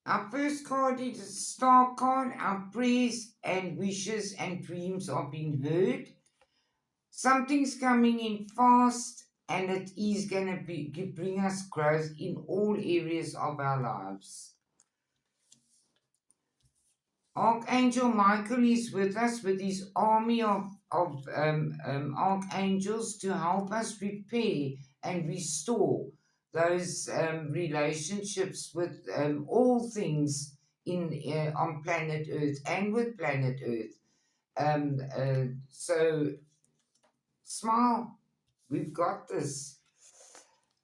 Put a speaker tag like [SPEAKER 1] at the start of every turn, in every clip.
[SPEAKER 1] Our first card is a star card. Our prayers and wishes and dreams are being heard. Something's coming in fast, and it is going to bring us growth in all areas of our lives. Archangel Michael is with us with his army of archangels to help us repair and restore those relationships with all things on planet Earth and with planet Earth. So smile, we've got this.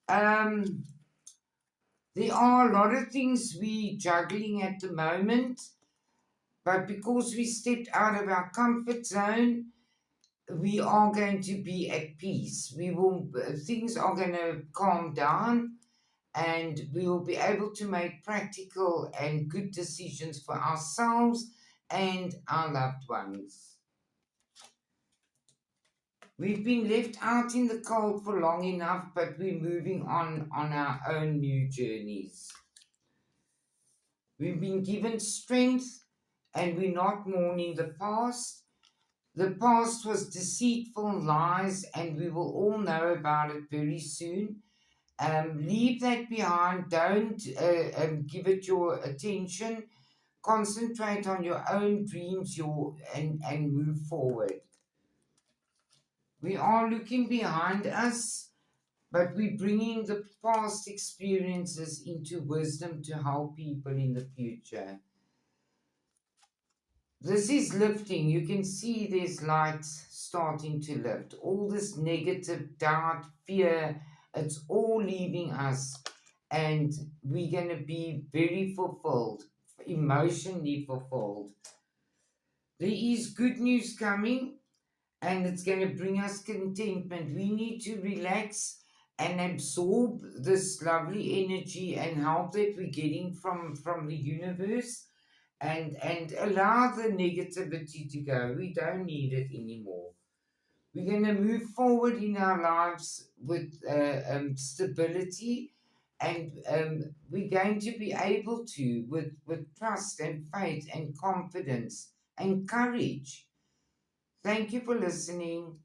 [SPEAKER 1] Um, there are a lot of things we juggling at the moment. But because we stepped out of our comfort zone, we are going to be at peace. Things are going to calm down, and we will be able to make practical and good decisions for ourselves and our loved ones. We've been left out in the cold for long enough, but we're moving on our own new journeys. We've been given strength, and we're not mourning the past. The past was deceitful lies, and we will all know about it very soon. Leave that behind. Don't give it your attention. Concentrate on your own dreams, and move forward. We are looking behind us, but we're bringing the past experiences into wisdom to help people in the future. This is lifting. You can see there's light starting to lift. All this negative doubt, fear, it's all leaving us. And we're going to be very fulfilled, emotionally fulfilled. There is good news coming, and it's going to bring us contentment. We need to relax and absorb this lovely energy and help that we're getting from the universe, and allow the negativity to go. We don't need it anymore. We're going to move forward in our lives with stability, and we're going to be able to, with trust and faith and confidence and courage. Thank you for listening.